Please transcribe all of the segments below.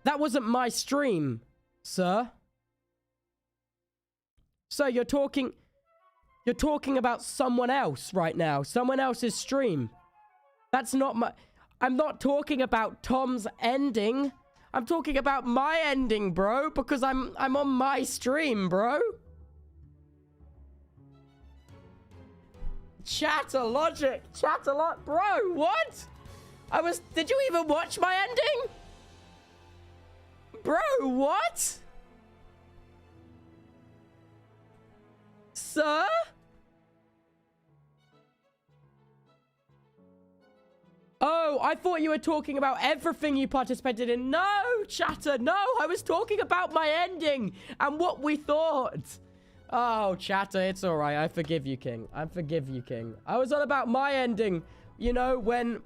That wasn't my stream, sir. So you're talking about someone else right now. Someone else's stream. That's not my... I'm not talking about Tom's ending. I'm talking about my ending, bro, because I'm on my stream, bro. Chatterlogic. Bro, what? Did you even watch my ending? Bro, what? Sir? Oh, I thought you were talking about everything you participated in. No, chatter, no. I was talking about my ending and what we thought. Oh, chatter, it's all right. I forgive you, King. I forgive you, King. I was on about my ending. You know, when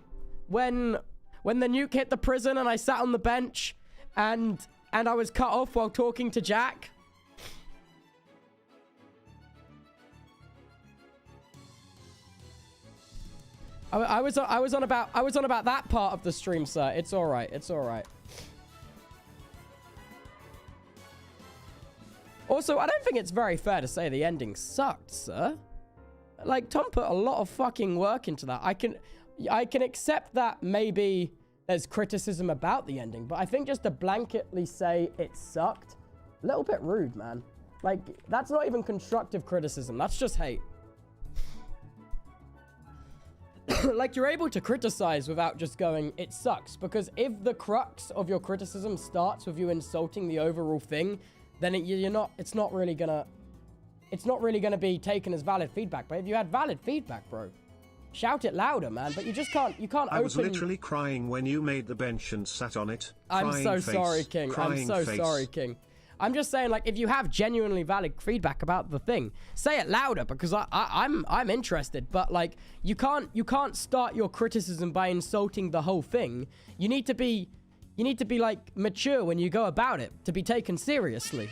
the nuke hit the prison and I sat on the bench and I was cut off while talking to Jack. I was on about that part of the stream, sir. It's all right. It's all right. Also, I don't think it's very fair to say the ending sucked, sir. Like, Tom put a lot of fucking work into that. I can accept that maybe there's criticism about the ending, but I think just to blanketly say it sucked, a little bit rude, man. Like, that's not even constructive criticism. That's just hate. Like, you're able to criticize without just going, it sucks. Because if the crux of your criticism starts with you insulting the overall thing, then it's not really gonna be taken as valid feedback. But if you had valid feedback, bro, shout it louder, man. But you just can't, I was literally crying when you made the bench and sat on it. I'm so sorry, King. I'm so sorry, King. I'm just saying, like, if you have genuinely valid feedback about the thing, say it louder, because I'm interested. But like, you can't start your criticism by insulting the whole thing. You need to be like mature when you go about it to be taken seriously.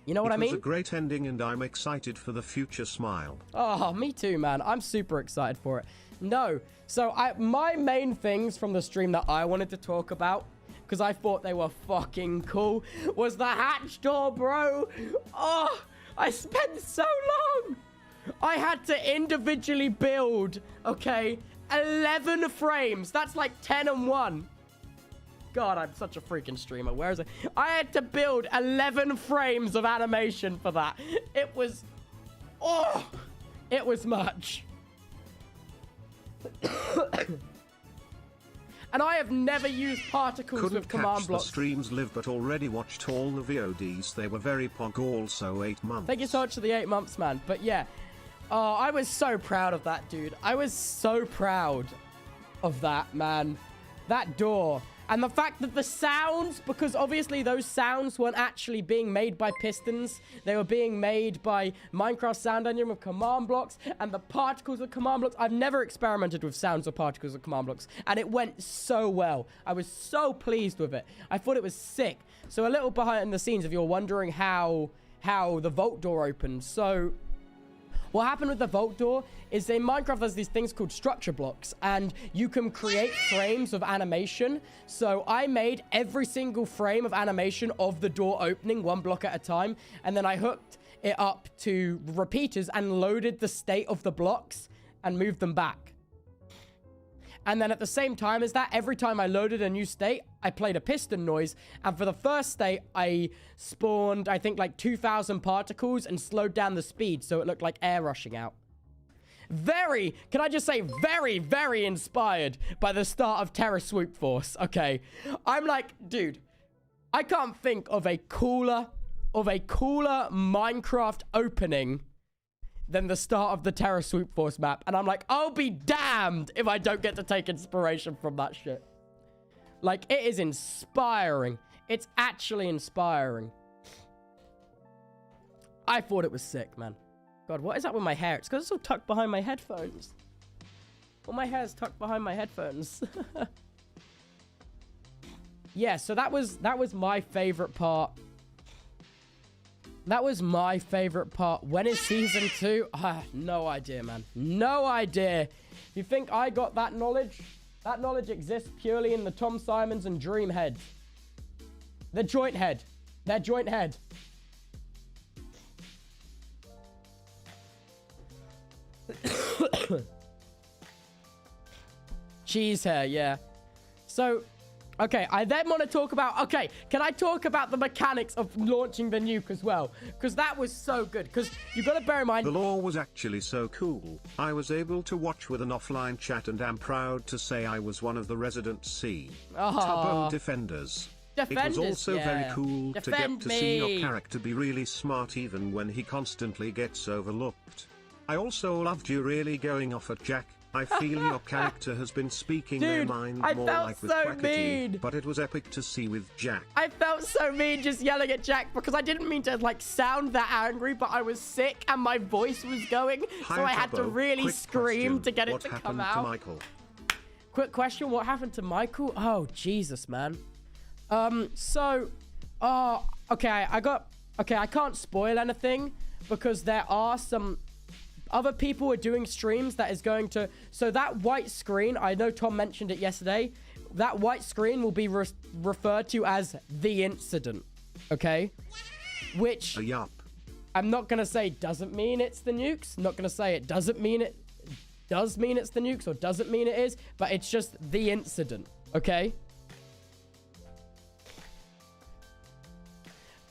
You know what I mean? It was a great ending, and I'm excited for the future. Smile. Oh, me too, man. I'm super excited for it. No, so my main things from the stream that I wanted to talk about, because I thought they were fucking cool, was the hatch door, bro. Oh, I spent so long. I had to individually build, okay, 11 frames. That's like 10 and 1. God, I'm such a freaking streamer. Where is it? I had to build 11 frames of animation for that. It was... Oh! It was much. And I have never used particles with command blocks. The streams live, but already watched all the VODs. They were very pog. Also 8 months. Thank you so much for the 8 months, man. But yeah, I was so proud of that, dude. I was so proud of that, man. That door. And the fact that the sounds, because obviously those sounds weren't actually being made by pistons. They were being made by Minecraft Sound Engine with command blocks and the particles of command blocks. I've never experimented with sounds or particles of command blocks, and it went so well. I was so pleased with it. I thought it was sick. So a little behind the scenes, if you're wondering how the vault door opened. So what happened with the vault door is in Minecraft, there's these things called structure blocks, and you can create frames of animation. So I made every single frame of animation of the door opening 1 block at a time, and then I hooked it up to repeaters and loaded the state of the blocks and moved them back. And then at the same time as that, every time I loaded a new state, I played a piston noise. And for the first state, I spawned, I think, like 2,000 particles and slowed down the speed so it looked like air rushing out. Very, can I just say, very, very inspired by the start of Terra Swoop Force. Okay, I'm like, dude, I can't think of a cooler Minecraft opening than the start of the Terra Swoop Force map. And I'm like, I'll be damned if I don't get to take inspiration from that shit. Like, it is inspiring. It's actually inspiring. I thought it was sick, man. God, what is that with my hair? It's because it's all tucked behind my headphones. All my hair is tucked behind my headphones. Yeah, so that was my favorite part. That was my favorite part. When is season 2? No idea, man. No idea. You think I got that knowledge? That knowledge exists purely in the Tom Simons and Dream head. The joint head. Their joint head. Cheese hair, yeah. So, okay, I then want to talk about... Okay, can I talk about the mechanics of launching the nuke as well? Because that was so good. Because you've got to bear in mind... The lore was actually so cool. I was able to watch with an offline chat and am proud to say I was one of the resident C. Tubbo defenders. It was also very cool to get to see your character be really smart even when he constantly gets overlooked. I also loved you really going off at Jack. I feel your character has been speaking their mind more like with Quackity, but it was epic to see with Jack. I felt so mean just yelling at Jack because I didn't mean to like sound that angry, but I was sick and my voice was going, so I had to really scream to get it to come out. What happened to Michael? Quick question, what happened to Michael? Oh, Jesus, man. Okay, I can't spoil anything because there are some other people are doing streams that is going to... So that white screen, I know Tom mentioned it yesterday. That white screen will be referred to as the incident. Okay? Which... Yup. I'm not going to say doesn't mean it's the nukes. Not going to say it doesn't mean it does mean it's the nukes or doesn't mean it is. But it's just the incident. Okay?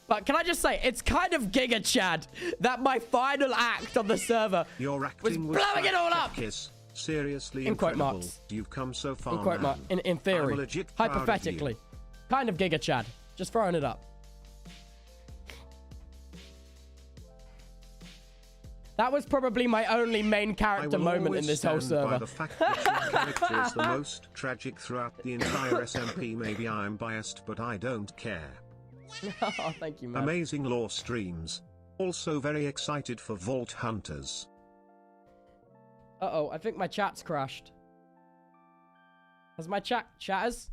But can I just say, it's kind of Giga Chad that my final act on the server Your acting was blowing it all up. Kiss. Seriously in quote incredible. marks. You've come so far. In quote marks. In theory. I'm legit proud Hypothetically. of you. Kind of Giga Chad. Just throwing it up. That was probably my only main character moment in this whole server. By the fact that your character is the most tragic throughout the entire SMP. Maybe I'm biased, but I don't care. Oh, thank you, man. Amazing lore streams. Also very excited for Vault Hunters. Uh-oh, I think my chat's crashed. Has my chatters?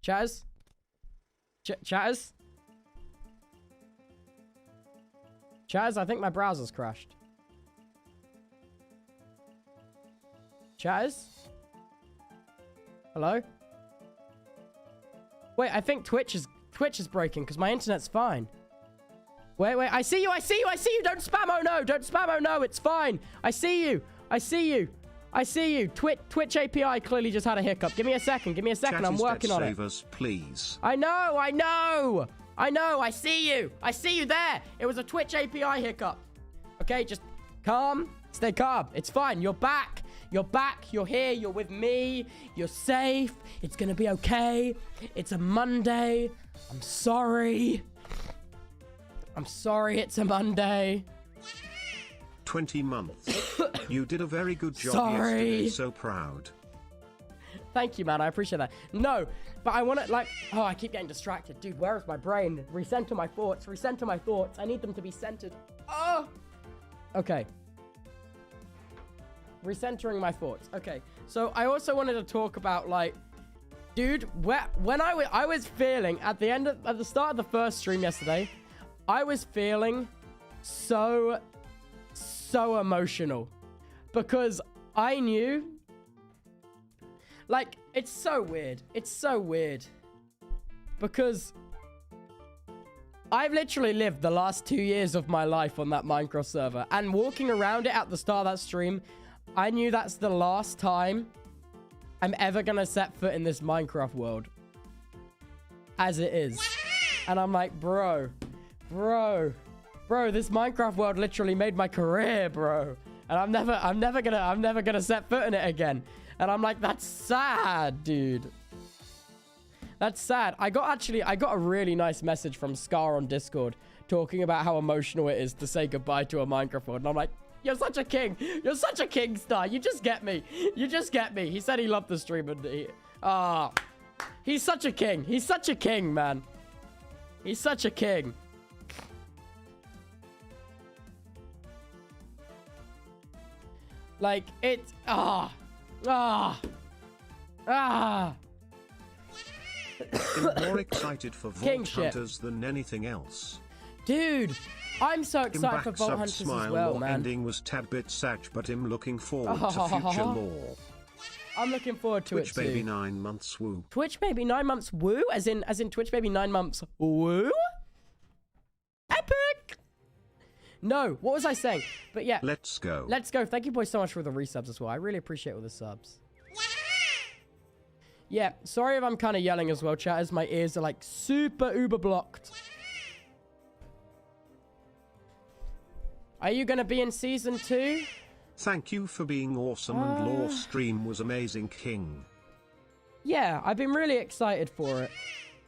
Chatters? Chatters? Chatters, I think my browser's crashed. Chatters? Hello? Wait, I think Twitch is breaking because my internet's fine. Wait, I see you, don't spam, oh no, don't spam, oh no, it's fine. I see you. Twitch API clearly just had a hiccup. Give me a second, I'm working on it. Save us, please. I know, I see you there. It was a Twitch API hiccup. Okay, just calm, stay calm, it's fine, you're back, you're here, you're with me, you're safe, it's gonna be okay. It's a Monday. I'm sorry it's a Monday. 20 months. You did a very good job yesterday, so proud. Thank you, man, I appreciate that. No, but I want to, like, oh, I keep getting distracted. Dude, where is my brain? Recenter my thoughts, I need them to be centered. Oh! Okay. Recentering my thoughts. Okay, so I also wanted to talk about, like, dude, when I was feeling at the start of the first stream yesterday, I was feeling so emotional because I knew, like, it's so weird because I've literally lived the last 2 years of my life on that Minecraft server, and walking around it at the start of that stream, I knew that's the last time I'm ever gonna set foot in this Minecraft world as it is. And I'm like, bro, this Minecraft world literally made my career, bro. And I'm never gonna set foot in it again. And I'm like, that's sad, dude. That's sad. I got a really nice message from Scar on Discord talking about how emotional it is to say goodbye to a Minecraft world. And I'm like, you're such a king. You're such a king, Star. You just get me. He said he loved the stream, and he's such a king. He's such a king, man. He's such a king. Like, it's... I'm more excited for Vault Hunters than anything else. Dude, I'm so excited for Vault Hunters as well, man. Ending was tad bit sad, but I'm looking forward to future lore. I'm looking forward to Twitch it too. baby 9 months woo. Twitch baby 9 months woo? As in Twitch baby 9 months woo? Epic! No, what was I saying? But yeah. Let's go. Let's go. Thank you boys so much for the resubs as well. I really appreciate all the subs. Yeah, sorry if I'm kind of yelling as well, chat, as my ears are like super uber blocked. Are you going to be in season 2? Thank you for being awesome and Lore stream was amazing, King. Yeah, I've been really excited for it.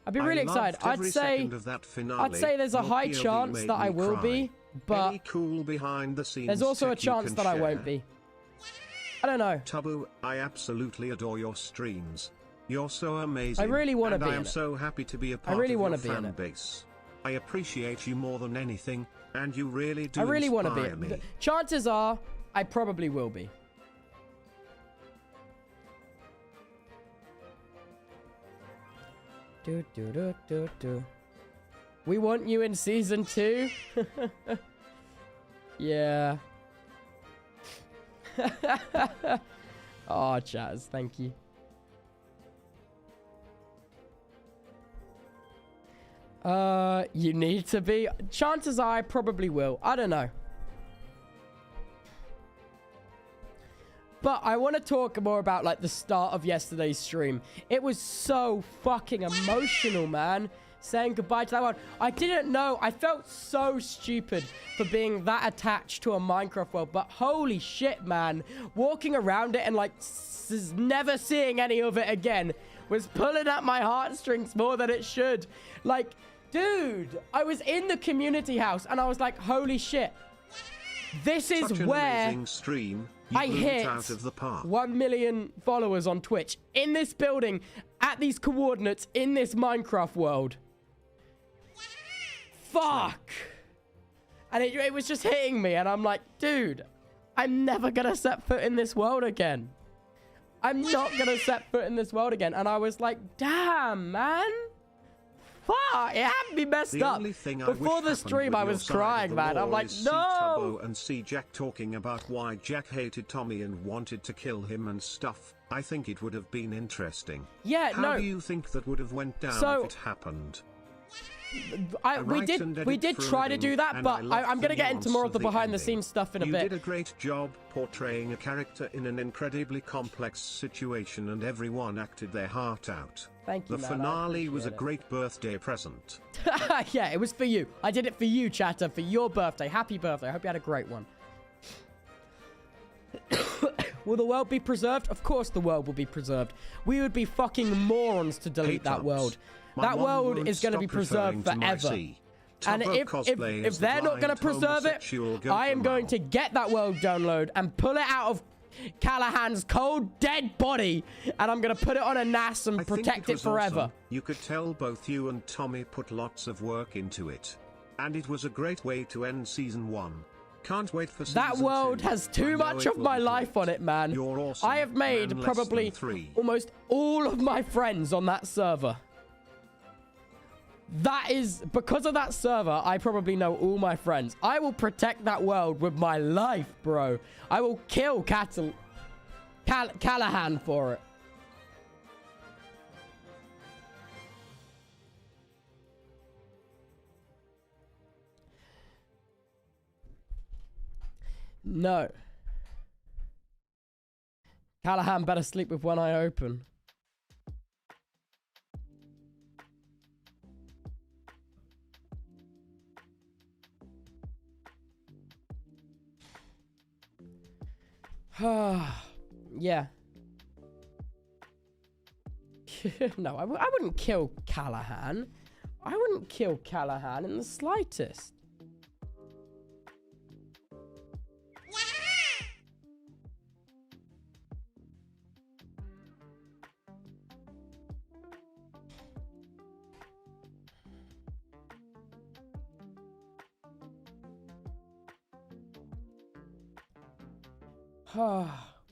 I've been really excited. I'd say there's a high chance that I will be, but cool behind the scenes there's also a chance that I won't be. I don't know. Tubbo, I absolutely adore your streams. You're so amazing. I really want to be in it. I am so happy to be a part of your fan base. I appreciate you more than anything, and you really do want to be inspire me. Chances are, I probably will be. We want you in season 2. Yeah. Oh, Chaz, thank you. You need to be. Chances are I probably will. I don't know. But I want to talk more about like the start of yesterday's stream. It was so fucking emotional, man. Saying goodbye to that one. I didn't know. I felt so stupid for being that attached to a Minecraft world. But holy shit, man. Walking around it and like never seeing any of it again was pulling at my heartstrings more than it should. Like, dude, I was in the community house and I was like, holy shit. This is where I hit out of the park. 1 million followers on Twitch. In this building, at these coordinates, in this Minecraft world. Fuck. And it was just hitting me. And I'm like, dude, I'm never going to set foot in this world again. I'm not going to set foot in this world again. And I was like, damn, man. Fuck, it had me messed up. Before the stream, I was crying, man. I'm like, no. Tubbo and see Jack talking about why Jack hated Tommy and wanted to kill him and stuff. I think it would have been interesting. Yeah, no. How do you think that would have went down if it happened? We did try to do that, but I'm going to get into more of the behind-the-scenes stuff in a bit. You did a great job portraying a character in an incredibly complex situation, and everyone acted their heart out. Thank you, The finale was a great birthday present. Yeah, it was for you. I did it for you, chatter, for your birthday. Happy birthday. I hope you had a great one. Will the world be preserved? Of course the world will be preserved. We would be fucking morons to delete that world. That world is going to be preserved forever. And if they're not going to preserve it, I am going to get that world download and pull it out of Callahan's cold, dead body, and I'm going to put it on a NAS and protect it forever. Awesome. You could tell both you and Tommy put lots of work into it. And it was a great way to end season 1. Can't wait for season 2. That world has too much of my life on it, man. You're awesome. I have made probably almost all of my friends on that server. That is, because of that server, I probably know all my friends. I will protect that world with my life, bro. I will kill Callahan for it. No. Callahan better sleep with one eye open. Yeah. No, I wouldn't kill Callahan. I wouldn't kill Callahan in the slightest.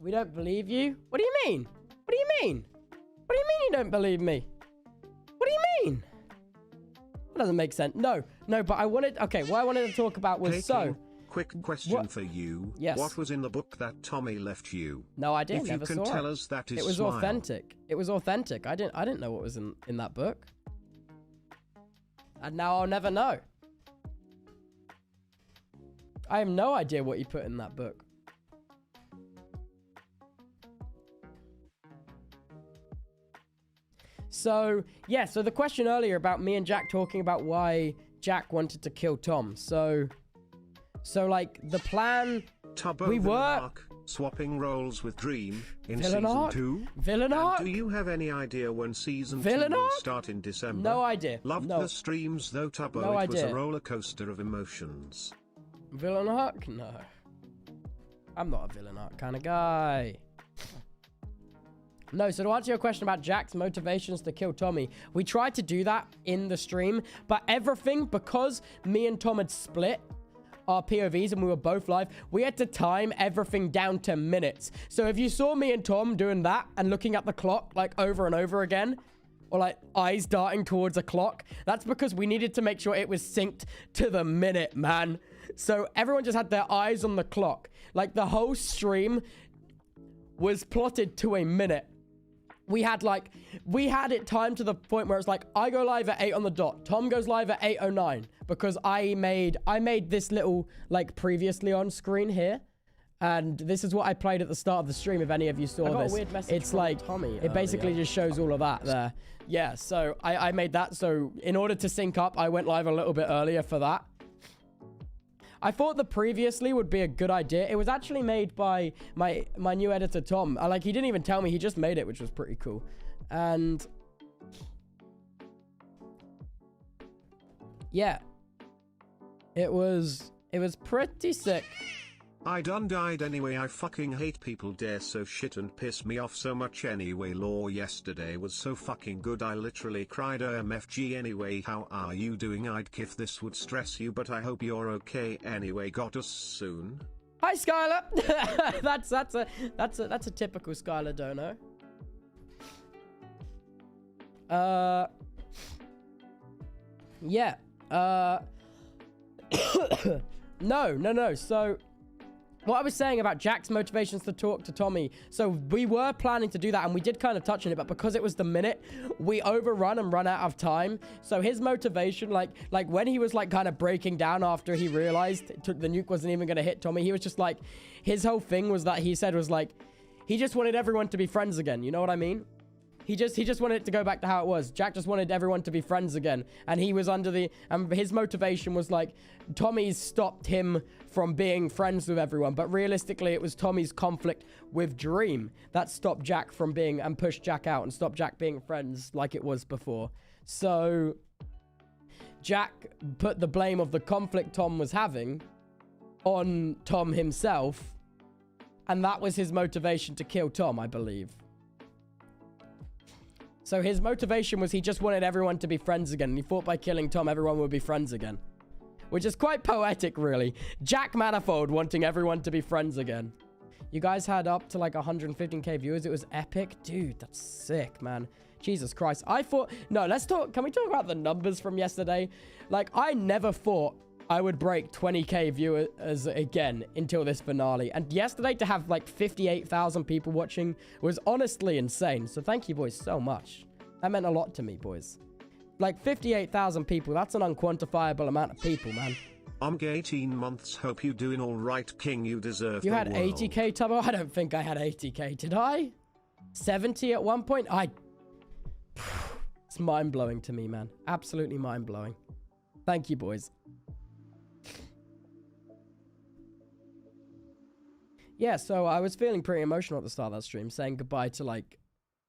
We don't believe you? What do you mean? What do you mean? What do you mean you don't believe me? What do you mean? That doesn't make sense. No, but I wanted... Okay, what I wanted to talk about was quick question for you. Yes. What was in the book that Tommy left you? No idea. If Never you can saw tell it. us, that is It was smile. authentic. It was authentic. I didn't know what was in that book. And now I'll never know. I have no idea what you put in that book. So, yeah, so the question earlier about me and Jack talking about why Jack wanted to kill Tom. So like, the plan... Tubbo we were... arc, swapping roles with Dream in Villain season arc? 2. Villain arc? Do you have any idea when season Villain 2 will arc? start in December? No idea. Loved the streams though, Tubbo. No it was idea. a roller coaster of emotions. Villain arc? No. I'm not a villain arc kind of guy. No, so to answer your question about Jack's motivations to kill Tommy, we tried to do that in the stream, but everything, because me and Tom had split our POVs and we were both live, we had to time everything down to minutes. So if you saw me and Tom doing that and looking at the clock like over and over again, or like eyes darting towards a clock, that's because we needed to make sure it was synced to the minute, man. So everyone just had their eyes on the clock. Like the whole stream was plotted to a minute. We had it timed to the point where it's like, I go live at 8 on the dot. Tom goes live at 8:09 because I made this little like previously on screen here. And this is what I played at the start of the stream. If any of you saw this, a weird message it's like, Tommy it basically just shows all of that there. Yeah. So I made that. So in order to sync up, I went live a little bit earlier for that. I thought the previously would be a good idea. It was actually made by my new editor, Tom. Like, he didn't even tell me. He just made it, which was pretty cool. And yeah, it was pretty sick. I done died anyway. I fucking hate people dare so shit and piss me off so much anyway. Law yesterday was so fucking good. I literally cried MFG anyway. How are you doing? I'd kiff this would stress you, but I hope you're okay anyway. Got us soon. Hi Skylar. that's a typical Skylar dono. Yeah. No. So what I was saying about Jack's motivations to talk to Tommy. So we were planning to do that and we did kind of touch on it, but because it was the minute, we overrun and run out of time. So his motivation, like when he was like kind of breaking down after he realized the nuke wasn't even going to hit Tommy, he was just like, his whole thing was that he said was like, he just wanted everyone to be friends again. You know what I mean? He just wanted it to go back to how it was. Jack just wanted everyone to be friends again. And he was under the... And his motivation was like, Tommy's stopped him from being friends with everyone. But realistically, it was Tommy's conflict with Dream that stopped Jack from being... And pushed Jack out and stopped Jack being friends like it was before. So Jack put the blame of the conflict Tom was having on Tom himself. And that was his motivation to kill Tom, I believe. So his motivation was he just wanted everyone to be friends again. And he thought by killing Tom, everyone would be friends again. Which is quite poetic, really. Jack Manifold wanting everyone to be friends again. You guys had up to like 115k viewers. It was epic. Dude, that's sick, man. Jesus Christ. I thought... No, let's talk... Can we talk about the numbers from yesterday? Like, I never thought I would break 20k viewers again until this finale. And yesterday to have like 58,000 people watching was honestly insane. So thank you boys so much. That meant a lot to me, boys. Like 58,000 people, that's an unquantifiable amount of people, man. I'm 18 months, hope you doing all right, King, you deserve You the had world. 80k, Tubbo? I don't think I had 80k, did I? 70 at one point? It's mind-blowing to me, man. Absolutely mind-blowing. Thank you, boys. Yeah, so I was feeling pretty emotional at the start of that stream, saying goodbye to, like,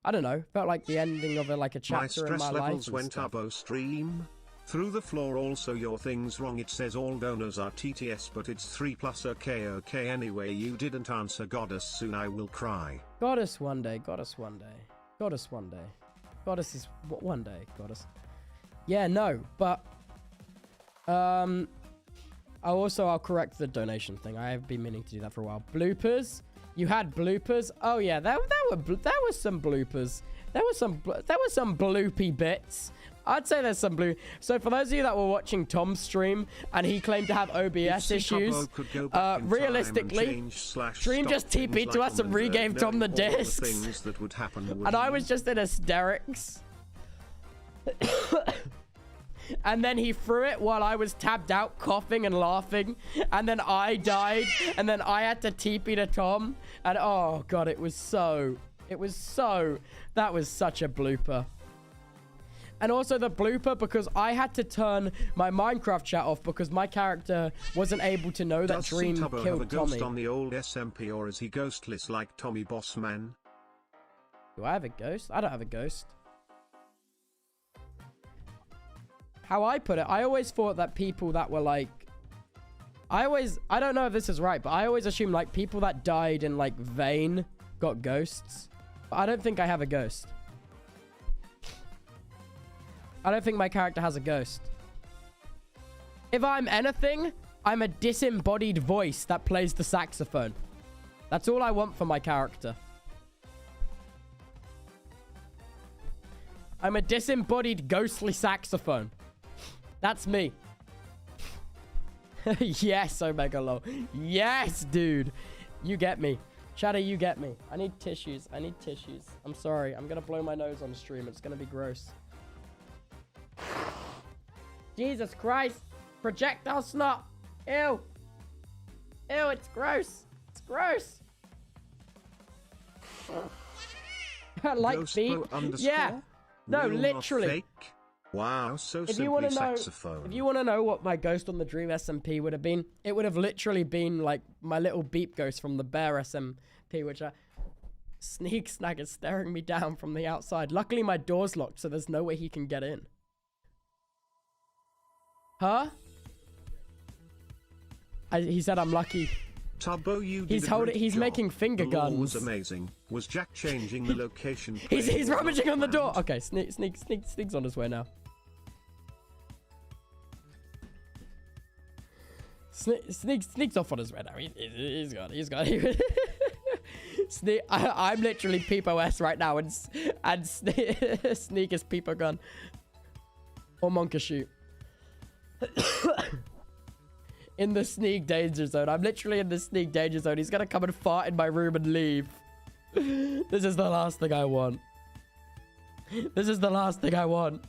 I don't know, felt like the ending of a chapter in my life. My stress levels went up, stream. Through the floor. Also your thing's wrong, it says all donors are TTS, but it's 3+ okay anyway. You didn't answer. Goddess, soon I will cry. Goddess one day, goddess one day. Goddess one day. Goddess is one day, goddess. Yeah, no, but... I'll correct the donation thing. I have been meaning to do that for a while. Bloopers. You had bloopers. Oh yeah, there were some bloopers. There were some bloopy bits. I'd say there's some blue. So for those of you that were watching Tom's stream and he claimed to have OBS issues, realistically, Dream just TP'd to us and regave Tom the discs. And I was just in hysterics. And then he threw it while I was tabbed out, coughing and laughing. And then I died. And then I had to TP to Tom. And oh god, that was such a blooper. And also the blooper because I had to turn my Minecraft chat off because my character wasn't able to know that Dream Tubbo killed have a ghost Tommy. on the old SMP, or is he ghostless like Tommy Bossman? Do I have a ghost? I don't have a ghost. How I put it, I always thought that people that were like... I don't know if this is right, but I always assumed like people that died in like Vane got ghosts. But I don't think I have a ghost. I don't think my character has a ghost. If I'm anything, I'm a disembodied voice that plays the saxophone. That's all I want for my character. I'm a disembodied ghostly saxophone. That's me. Yes, Omega Low. Yes, dude. You get me. Shadow, you get me. I need tissues. I need tissues. I'm sorry. I'm going to blow my nose on stream. It's going to be gross. Jesus Christ. Projectile snot. Ew. Ew, it's gross. It's gross. Like beep. Yeah. No, literally. Wow, so simply saxophone. If you want to know what my ghost on the Dream SMP would have been, it would have literally been like my little beep ghost from the Bear SMP, which Sneak Snag is staring me down from the outside. Luckily, my door's locked, so there's no way he can get in. Huh? He said I'm lucky. Tubbo, you he's making finger guns. Was amazing. Was Jack changing the location? he's rummaging on the door. Okay, Sneak's on his way now. Sneak's off on his way now. He's gone. Sneak, I'm literally PeepOS right now, and Sneak is Peepo Gun or Monka Shoot. In the Sneak danger zone. I'm literally in the Sneak danger zone. He's gonna come and fart in my room and leave. This is the last thing I want. This is the last thing I want.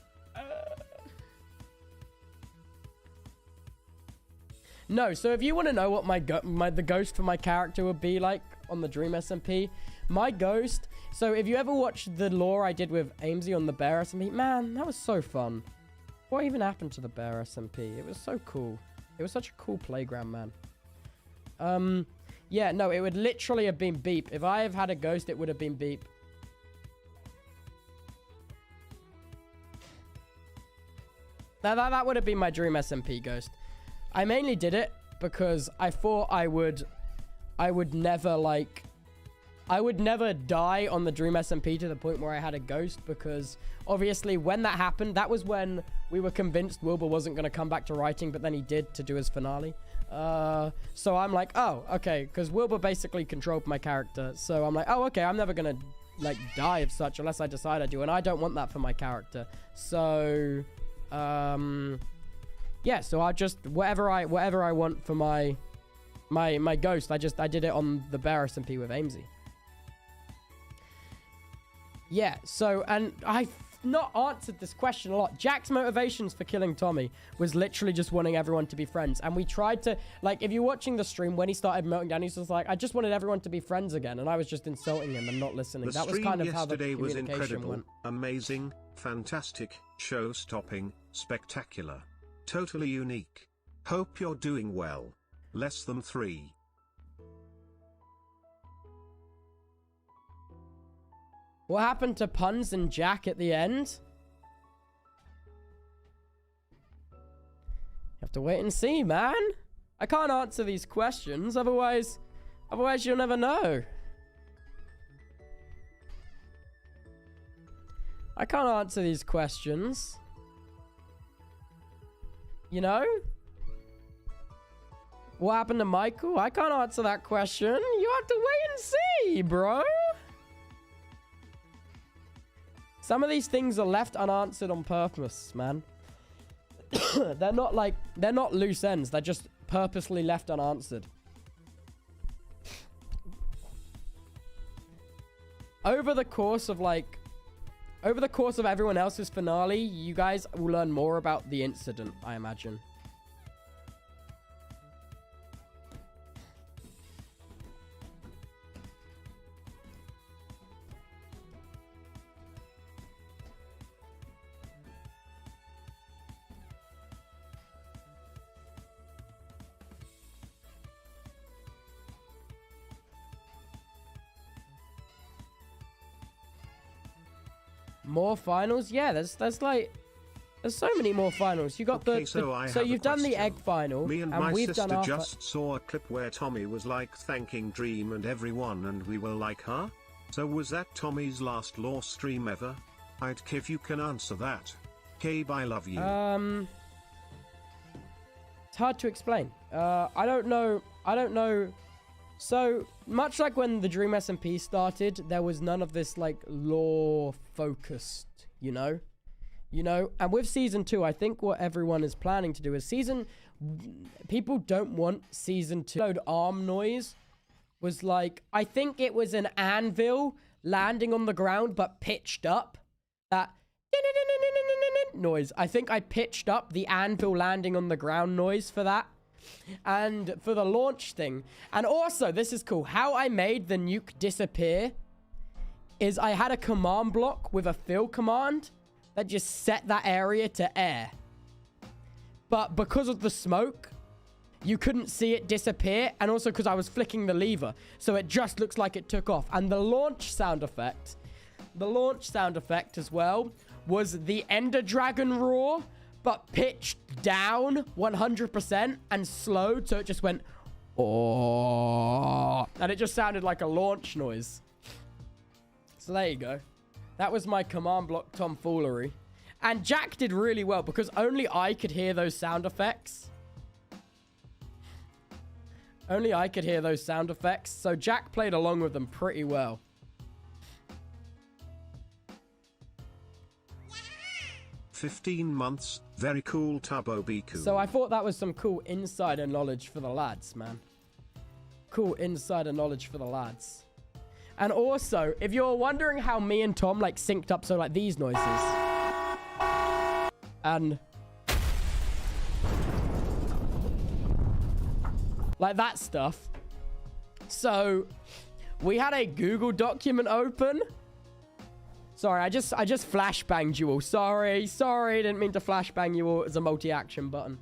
No, so if you want to know what the ghost for my character would be like on the Dream SMP, my ghost... So if you ever watched the lore I did with Amesy on the Bear SMP, man, that was so fun. What even happened to the Bear SMP? It was so cool. It was such a cool playground, man. Yeah, no, it would literally have been Beep. If I have had a ghost, it would have been Beep. That would have been my Dream SMP ghost. I mainly did it because I thought I would never, like... I would never die on the Dream SMP to the point where I had a ghost, because obviously when that happened, that was when we were convinced Wilbur wasn't going to come back to writing, but then he did to do his finale. So I'm like, oh, okay, because Wilbur basically controlled my character. So I'm like, oh, okay, I'm never going to like die of such unless I decide I do, and I don't want that for my character. So, yeah, so I just, whatever I want for my ghost, I did it on the Bear SMP with Amesy. Yeah, so, and I've not answered this question a lot. Jack's motivations for killing Tommy was literally just wanting everyone to be friends. And we tried to, like, if you're watching the stream, when he started melting down, he's just like, I just wanted everyone to be friends again. And I was just insulting him and not listening. That was kind of how the communication went. Amazing, fantastic, show-stopping, spectacular, totally unique. Hope you're doing well. Less than 3. What happened to Puns and Jack at the end? You have to wait and see, man. I can't answer these questions, otherwise you'll never know. I can't answer these questions. You know? What happened to Michael? I can't answer that question. You have to wait and see, bro. Some of these things are left unanswered on purpose, man. They're not loose ends. They're just purposely left unanswered. Over the course of everyone else's finale, you guys will learn more about the incident, I imagine. More finals? Yeah, there's so many more finals. You got so you've done the egg final. Me and my sister just saw a clip where Tommy was like thanking Dream and everyone, and we were like, huh? So was that Tommy's last law stream ever? I'd if you can answer that. Cabe, I love you. It's hard to explain. I don't know. So, much like when the Dream SMP started, there was none of this, like, lore-focused, you know? And with Season 2, I think what everyone is planning to do is people don't want Season 2. Arm noise was like, I think it was an anvil landing on the ground, but pitched up. That noise. I think I pitched up the anvil landing on the ground noise for that. And for the launch thing. And also, this is cool. How I made the nuke disappear is I had a command block with a fill command that just set that area to air. But because of the smoke, you couldn't see it disappear. And also because I was flicking the lever. So it just looks like it took off. And the launch sound effect as well was the Ender Dragon roar, but pitched down 100% and slowed, so it just went, oh, and it just sounded like a launch noise. So there you go. That was my command block tomfoolery. And Jack did really well because only I could hear those sound effects. Only I could hear those sound effects, so Jack played along with them pretty well. 15 months, very cool, Tubbo Biku. So I thought that was some cool insider knowledge for the lads, man. Cool insider knowledge for the lads. And also, if you're wondering how me and Tom, like, synced up, so, like, these noises. And... like that stuff. So, we had a Google document open. Sorry, I just flashbanged you all. Sorry, didn't mean to flashbang you all. It's a multi-action button.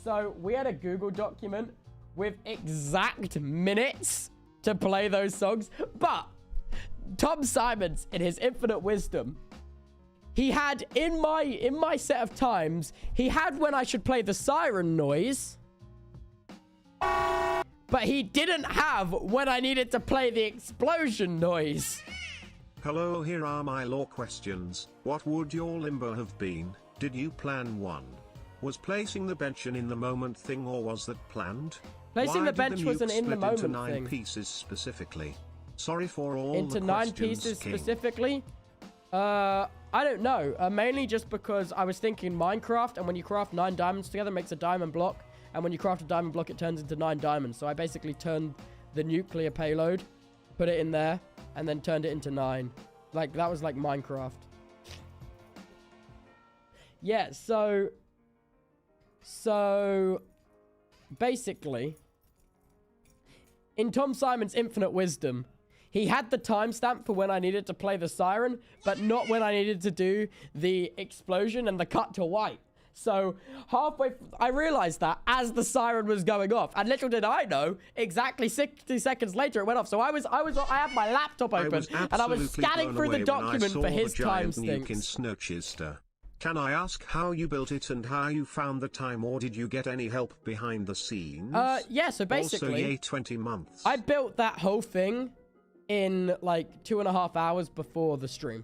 So, we had a Google document with exact minutes to play those songs. But, Tom Simons, in his infinite wisdom, he had, in my set of times, he had when I should play the siren noise. But he didn't have when I needed to play the explosion noise. Hello, here are my law questions. What would your limbo have been? Did you plan one? Was placing the bench an in the moment thing, or was that planned? Placing the bench was an in the moment into thing. 9 pieces specifically. Sorry for all into the 9 pieces King. Specifically? I don't know. Mainly just because I was thinking Minecraft, and when you craft 9 diamonds together, it makes a diamond block. And when you craft a diamond block, it turns into 9 diamonds. So I basically turned the nuclear payload, put it in there, and then turned it into 9. Like, that was like Minecraft. Yeah, so basically, in Tom Simon's infinite wisdom, he had the timestamp for when I needed to play the siren, but not when I needed to do the explosion and the cut to white. So halfway, I realized that as the siren was going off, and little did I know, exactly 60 seconds later it went off. So I had my laptop open, and I was scanning through the document for his time stinks. Can I ask how you built it and how you found the time, or did you get any help behind the scenes? Yeah. So basically, also, yay 20 months. I built that whole thing in like 2.5 hours before the stream.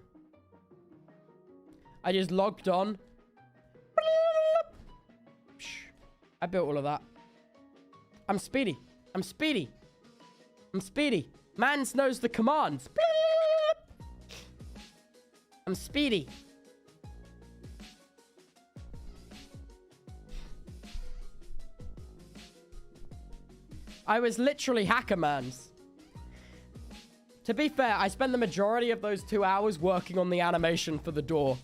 I just logged on. I built all of that. I'm speedy. Mans knows the commands. I'm speedy. I was literally Hackerman's. To be fair, I spent the majority of those 2 hours working on the animation for the door.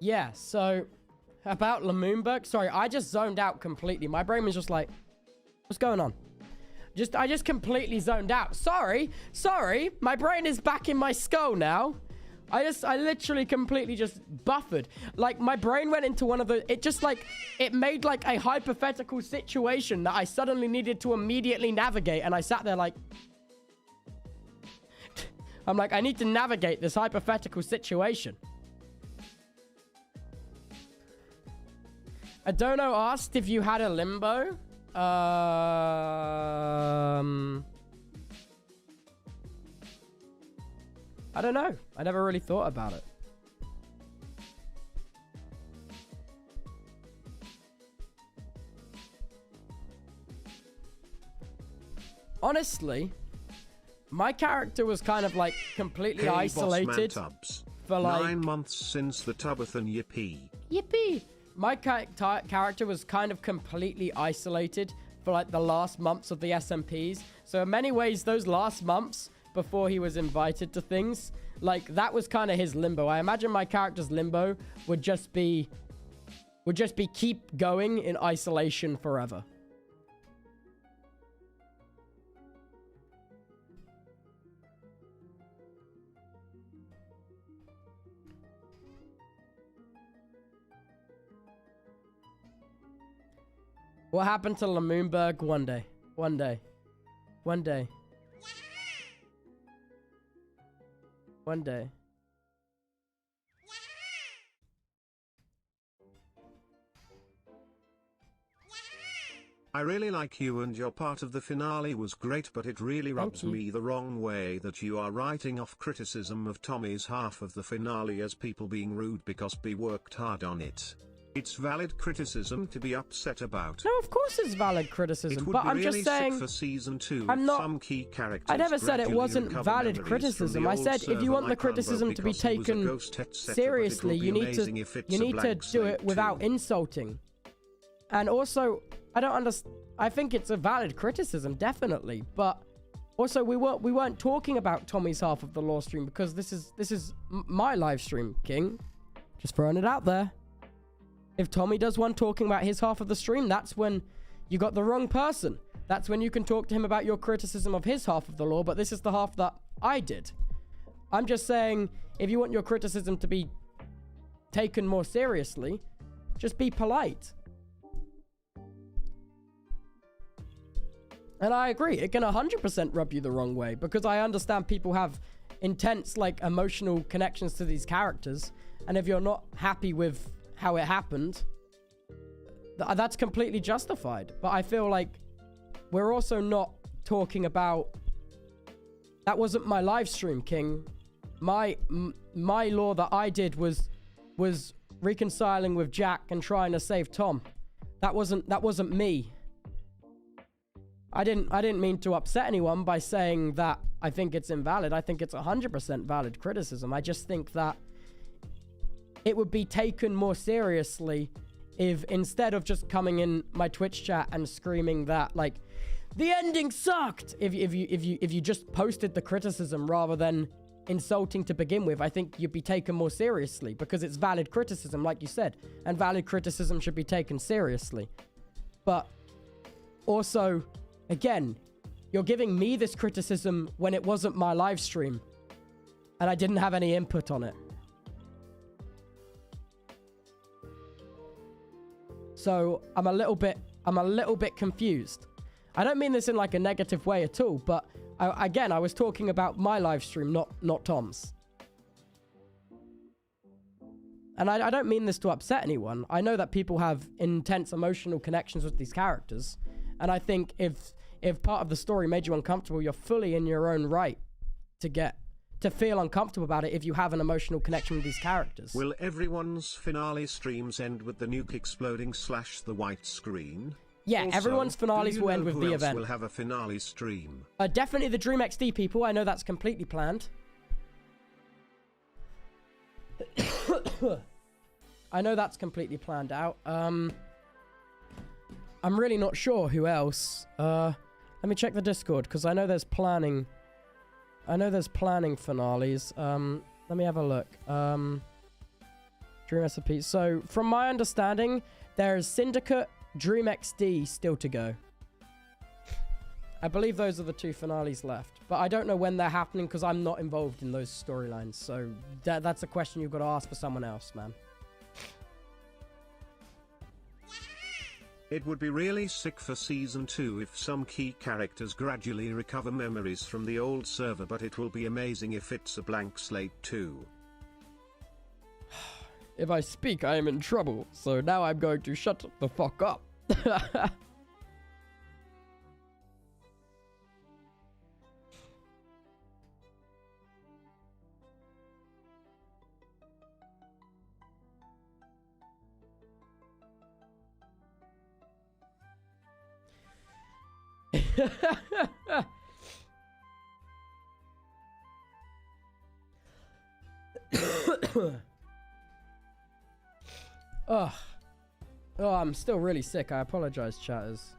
Yeah, so about Lamoonberg, sorry, I just zoned out completely. My brain was just like, what's going on? I just completely zoned out. Sorry, my brain is back in my skull now. I literally completely just buffered. Like, my brain went into one of the, it made like a hypothetical situation that I suddenly needed to immediately navigate. And I sat there like, I'm like, I need to navigate this hypothetical situation. Adono asked if you had a limbo. I don't know. I never really thought about it. Honestly, my character was kind of like completely isolated for like 9 months since the Tubbathon. Yippee. Yippee. My character was kind of completely isolated for like the last months of the SMPs. So in many ways, those last months before he was invited to things, like that was kind of his limbo. I imagine my character's limbo would just be keep going in isolation forever. What happened to Lamoonberg? One day. One day. One day. One day. I really like you and your part of the finale was great, but it really rubs me the wrong way that you are writing off criticism of Tommy's half of the finale as people being rude because B worked hard on it. It's valid criticism to be upset about. No, of course it's valid criticism, but I'm really just saying for season 2, I'm not. Some key characters I never said it wasn't valid criticism. I said if you want the criticism to be taken seriously, you need to do it without insulting. And also, I don't understand. I think it's a valid criticism, definitely, but also we weren't talking about Tommy's half of the lore stream because this is my live stream, King. Just throwing it out there. If Tommy does one talking about his half of the stream, that's when you got the wrong person. That's when you can talk to him about your criticism of his half of the lore, but this is the half that I did. I'm just saying, if you want your criticism to be taken more seriously, just be polite. And I agree, it can 100% rub you the wrong way, because I understand people have intense, like, emotional connections to these characters, and if you're not happy with how it happened, that's completely justified. But I feel like we're also not talking about, that wasn't my live stream, King. My lore that I did was reconciling with Jack and trying to save Tom. That wasn't me. I didn't mean to upset anyone by saying that I think it's invalid. I think it's 100% valid criticism. I just think that it would be taken more seriously if instead of just coming in my Twitch chat and screaming that like the ending sucked, if you just posted the criticism rather than insulting to begin with, I think you'd be taken more seriously because it's valid criticism, like you said, and valid criticism should be taken seriously. But also, again, you're giving me this criticism when it wasn't my live stream and I didn't have any input on it. So I'm a little bit confused. I don't mean this in like a negative way at all, but again, I was talking about my live stream, not Tom's. And I don't mean this to upset anyone. I know that people have intense emotional connections with these characters. And I think if part of the story made you uncomfortable, you're fully in your own right to feel uncomfortable about it if you have an emotional connection with these characters. Will everyone's finale streams end with the nuke exploding / the white screen? Yeah, Also, everyone's finales will end with the event. Will have a finale stream. Definitely the Dream XD people. I know that's completely planned. I know that's completely planned out. I'm really not sure who else. Let me check the Discord, because I know there's planning. I know there's planning finales. Let me have a look. Dream SMP. So, from my understanding, there's Syndicate, Dream XD still to go. I believe those are the 2 finales left. But I don't know when they're happening, because I'm not involved in those storylines. So, that's a question you've got to ask for someone else, man. It would be really sick for Season 2 if some key characters gradually recover memories from the old server, but it will be amazing if it's a blank slate too. If I speak, I am in trouble, so now I'm going to shut the fuck up. Oh, I'm still really sick. I apologize, chatters.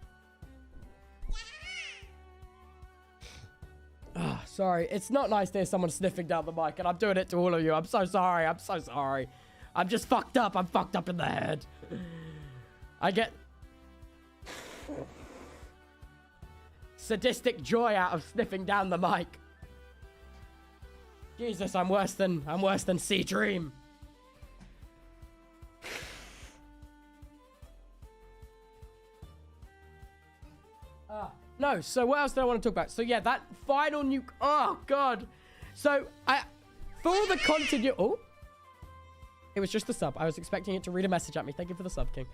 Oh, sorry. It's not nice to hear someone sniffing down the mic, and I'm doing it to all of you. I'm so sorry. I'm so sorry. I'm just fucked up. I'm fucked up in the head. I get sadistic joy out of sniffing down the mic. Jesus, I'm worse than Sea Dream. No, so what else did I want to talk about? So yeah, that final nuke. Oh god. So for the continuity. Oh, it was just a sub. I was expecting it to read a message at me. Thank you for the sub, King.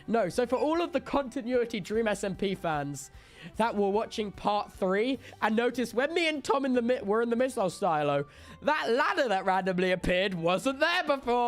No, so for all of the continuity Dream SMP fans that were watching part 3 and notice when me and Tom were in the missile silo, that ladder that randomly appeared wasn't there before.